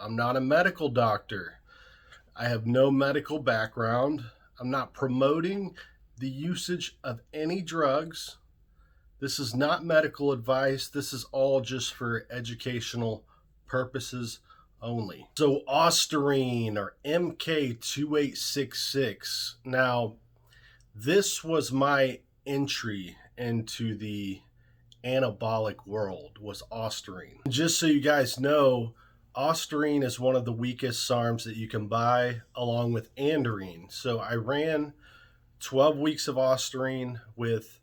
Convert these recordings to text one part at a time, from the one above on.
I'm not a medical doctor. I have no medical background. I'm not promoting the usage of any drugs. This is not medical advice. This is all just for educational purposes only. So Ostarine or MK2866. Now, this was my entry into the anabolic world, was Ostarine. Just so you guys know, Ostarine is one of the weakest SARMs that you can buy, along with Andarine. So I ran 12 weeks of Ostarine with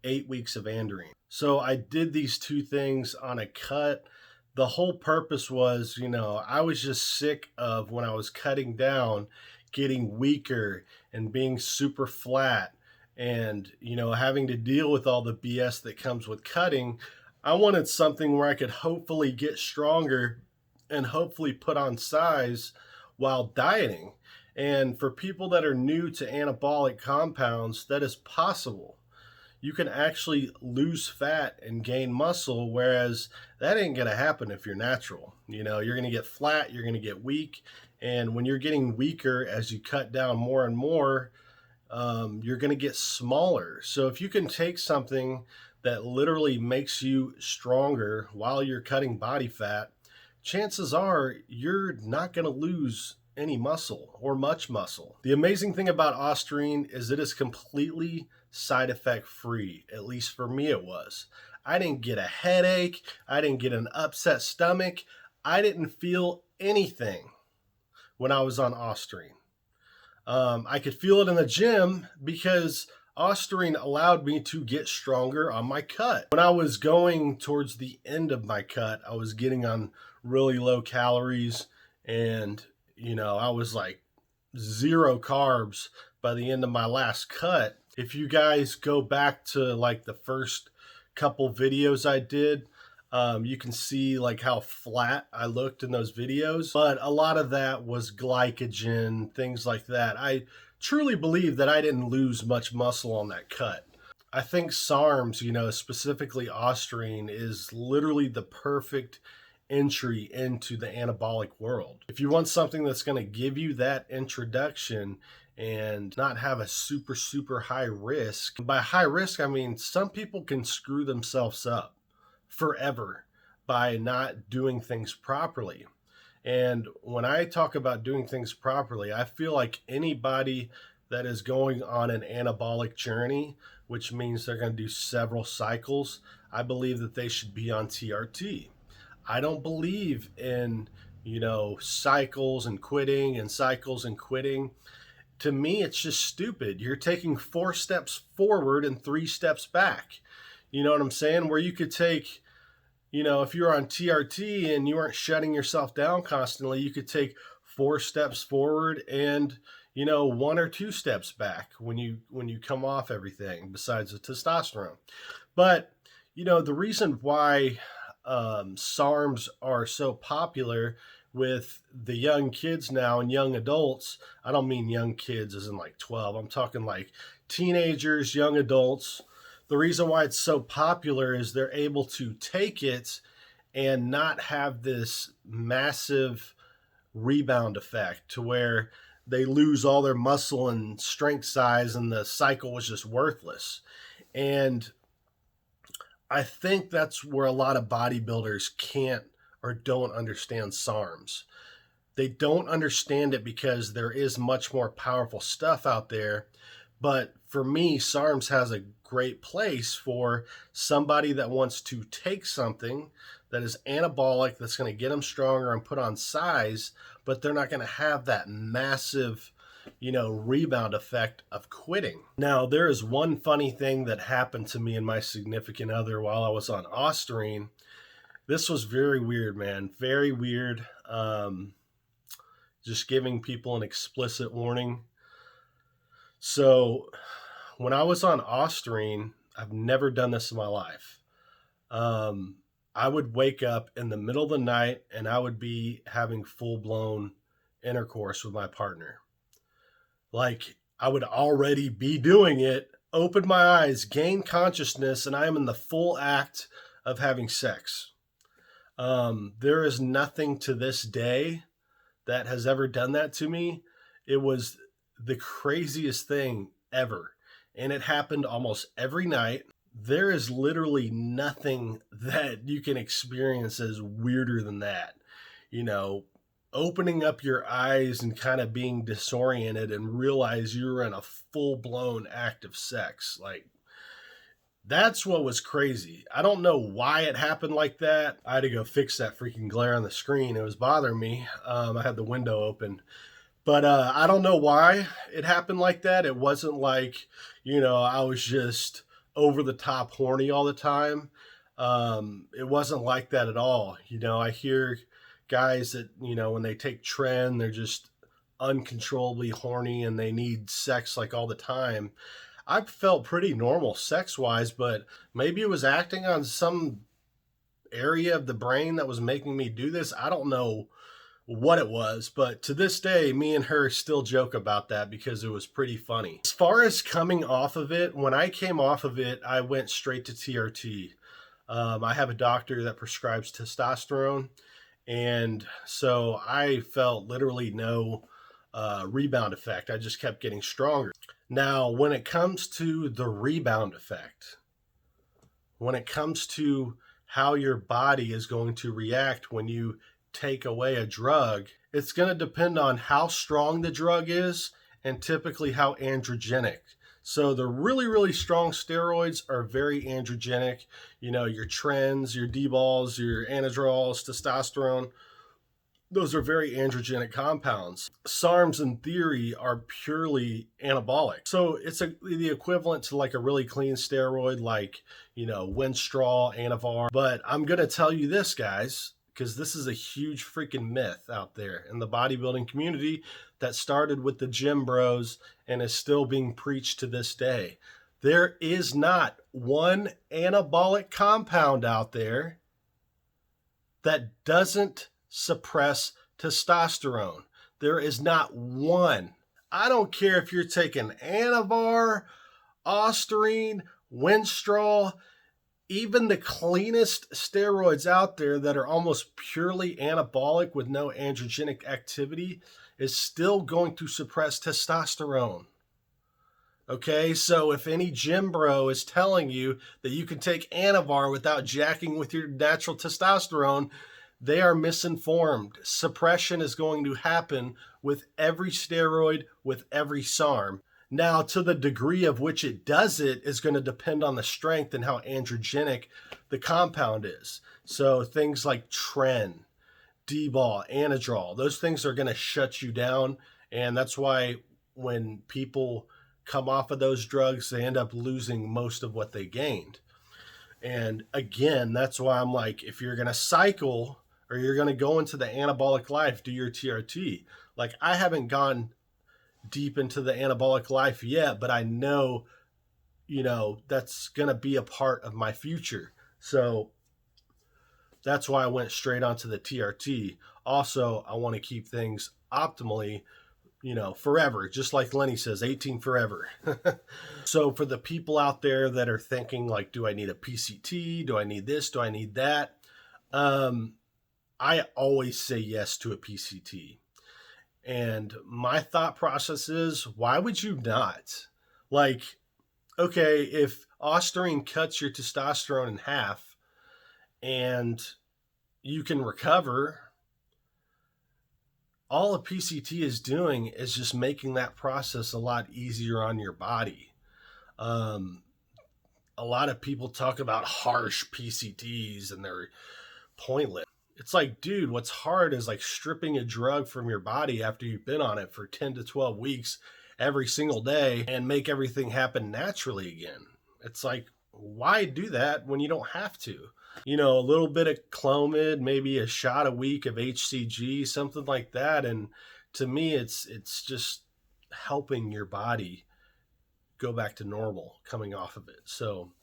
8 weeks of Andarine. So I did these two things on a cut. The whole purpose was, I was just sick of, when I was cutting down, getting weaker and being super flat and, having to deal with all the BS that comes with cutting. I wanted something where I could hopefully get stronger and hopefully put on size while dieting. And for people that are new to anabolic compounds, that is possible. You can actually lose fat and gain muscle, whereas that ain't going to happen if you're natural. You're going to get flat, you're going to get weak, and when you're getting weaker as you cut down more and more, you're going to get smaller. So if you can take something that literally makes you stronger while you're cutting body fat, chances are you're not going to lose any muscle or much muscle. The amazing thing about Ostarine is it is completely side effect free. At least for me it was. I didn't get a headache. I didn't get an upset stomach. I didn't feel anything when I was on Ostarine. I could feel it in the gym because Ostarine allowed me to get stronger on my cut. When I was going towards the end of my cut, I was getting on really low calories, and I was like 0 carbs by the end of my last cut. If you guys go back to like the first couple videos I did, you can see like how flat I looked in those videos, but a lot of that was glycogen, things like that. I truly believe that I didn't lose much muscle on that cut. I think SARMs, specifically Ostarine, is literally the perfect entry into the anabolic world. If you want something that's going to give you that introduction and not have a super high risk. By high risk, I mean some people can screw themselves up forever by not doing things properly. And when I talk about doing things properly, I feel like anybody that is going on an anabolic journey, which means they're going to do several cycles, I believe that they should be on TRT. I don't believe in, cycles and quitting and cycles and quitting. To me, it's just stupid. You're taking 4 steps forward and 3 steps back. You know what I'm saying? Where you could take, if you're on TRT and you aren't shutting yourself down constantly, you could take 4 steps forward and, 1 or 2 steps back when you come off everything besides the testosterone. But, the reason why SARMs are so popular with the young kids now and young adults, I don't mean young kids as in like 12, I'm talking like teenagers, young adults. The reason why it's so popular is they're able to take it and not have this massive rebound effect to where they lose all their muscle and strength size and the cycle was just worthless. And I think that's where a lot of bodybuilders can't or don't understand SARMs. They don't understand it because there is much more powerful stuff out there. But for me, SARMs has a great place for somebody that wants to take something that is anabolic, that's going to get them stronger and put on size, but they're not going to have that massive rebound effect of quitting. Now, there is one funny thing that happened to me and my significant other while I was on Ostarine. This was very weird, man. Very weird. Just giving people an explicit warning. So when I was on Ostarine, I've never done this in my life. I would wake up in the middle of the night and I would be having full-blown intercourse with my partner. Like, I would already be doing it, open my eyes, gain consciousness, and I am in the full act of having sex. There is nothing to this day that has ever done that to me. It was the craziest thing ever. And it happened almost every night. There is literally nothing that you can experience as weirder than that. You know, opening up your eyes and kind of being disoriented and realize you're in a full blown act of sex. Like, that's what was crazy. I don't know why it happened like that. I had to go fix that freaking glare on the screen. It was bothering me. I had the window open. But I don't know why it happened like that. It wasn't like, I was just over the top horny all the time. It wasn't like that at all. I hear guys that, when they take tren, they're just uncontrollably horny and they need sex like all the time. I felt pretty normal sex wise, but maybe it was acting on some area of the brain that was making me do this. I don't know what it was, but to this day, me and her still joke about that because it was pretty funny. As far as coming off of it, when I came off of it, I went straight to TRT. I have a doctor that prescribes testosterone, and so I felt literally no rebound effect. I just kept getting stronger. Now, when it comes to the rebound effect, when it comes to how your body is going to react when you take away a drug, it's going to depend on how strong the drug is and typically how androgenic. So the really, really strong steroids are very androgenic. Your trens, your D-balls, your anadrols, testosterone, those are very androgenic compounds. SARMs in theory are purely anabolic. So it's the equivalent to like a really clean steroid like, Winstrol, Anavar. But I'm going to tell you this, guys, because this is a huge freaking myth out there in the bodybuilding community that started with the gym bros and is still being preached to this day. There is not one anabolic compound out there that doesn't suppress testosterone. There is not one. I don't care if you're taking Anavar, Ostarine, Winstrol, even the cleanest steroids out there that are almost purely anabolic with no androgenic activity is still going to suppress testosterone. Okay, so if any gym bro is telling you that you can take Anavar without jacking with your natural testosterone, they are misinformed. Suppression is going to happen with every steroid, with every SARM. Now, to the degree of which it does it is going to depend on the strength and how androgenic the compound is. So things like tren, D-ball, anadrol, those things are going to shut you down. And that's why when people come off of those drugs, they end up losing most of what they gained. And again, that's why I'm like, if you're going to cycle or you're going to go into the anabolic life, do your TRT. Like, I haven't gone deep into the anabolic life yet, but I know, that's going to be a part of my future. So that's why I went straight onto the TRT. Also, I want to keep things optimally, forever. Just like Lenny says, 18 forever. So for the people out there that are thinking like, do I need a PCT? Do I need this? Do I need that? I always say yes to a PCT. And my thought process is, why would you not? Like, okay, if Ostarine cuts your testosterone in half and you can recover, all a PCT is doing is just making that process a lot easier on your body. A lot of people talk about harsh PCTs and they're pointless. It's like, dude, what's hard is like stripping a drug from your body after you've been on it for 10 to 12 weeks every single day and make everything happen naturally again. It's like, why do that when you don't have to? A little bit of Clomid, maybe a shot a week of HCG, something like that. And to me, it's just helping your body go back to normal coming off of it. So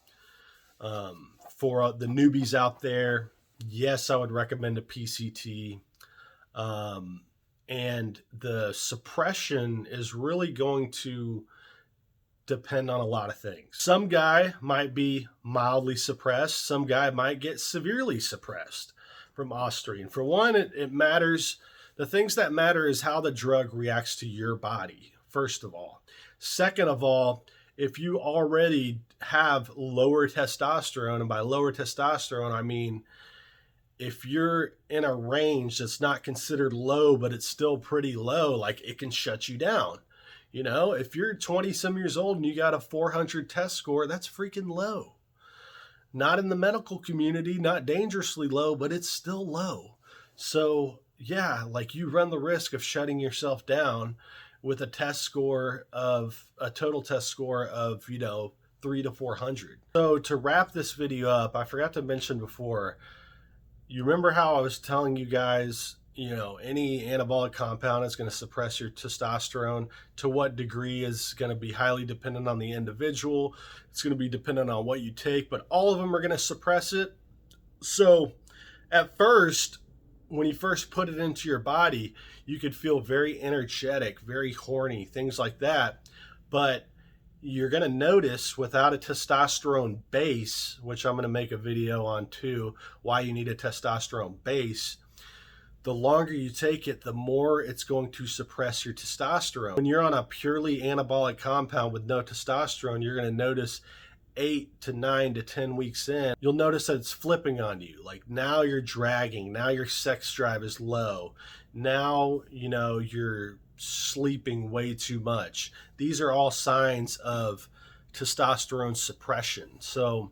for the newbies out there, yes, I would recommend a PCT. And the suppression is really going to depend on a lot of things. Some guy might be mildly suppressed. Some guy might get severely suppressed. from Ostarine. For one, it matters. The things that matter is how the drug reacts to your body, first of all. Second of all, if you already have lower testosterone, and by lower testosterone, I mean if you're in a range that's not considered low, but it's still pretty low, like it can shut you down. You know, if you're 20 some years old and you got a 400 test score, that's freaking low. Not in the medical community, not dangerously low, but it's still low. So yeah, like you run the risk of shutting yourself down with a total test score of, 3 to 400. So to wrap this video up, I forgot to mention before, you remember how I was telling you guys, any anabolic compound is going to suppress your testosterone. To what degree is going to be highly dependent on the individual. It's going to be dependent on what you take, but all of them are going to suppress it. So at first, when you first put it into your body, you could feel very energetic, very horny, things like that. But you're going to notice without a testosterone base, which I'm going to make a video on too, why you need a testosterone base, the longer you take it, the more it's going to suppress your testosterone. When you're on a purely anabolic compound with no testosterone, you're going to notice 8 to 9 to 10 weeks in, you'll notice that it's flipping on you. Like now you're dragging, now your sex drive is low. Now, you're sleeping way too much. These are all signs of testosterone suppression. So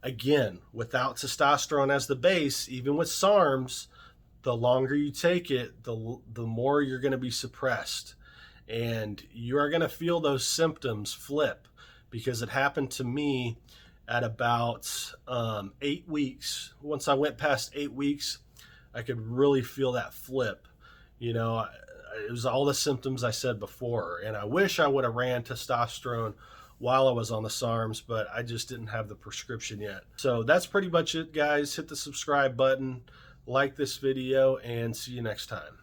again, without testosterone as the base, even with SARMs, the longer you take it, the more you're going to be suppressed. And you are going to feel those symptoms flip, because it happened to me at about 8 weeks. Once I went past 8 weeks, I could really feel that flip. It was all the symptoms I said before. And I wish I would have ran testosterone while I was on the SARMs, but I just didn't have the prescription yet. So that's pretty much it, guys. Hit the subscribe button, like this video, and see you next time.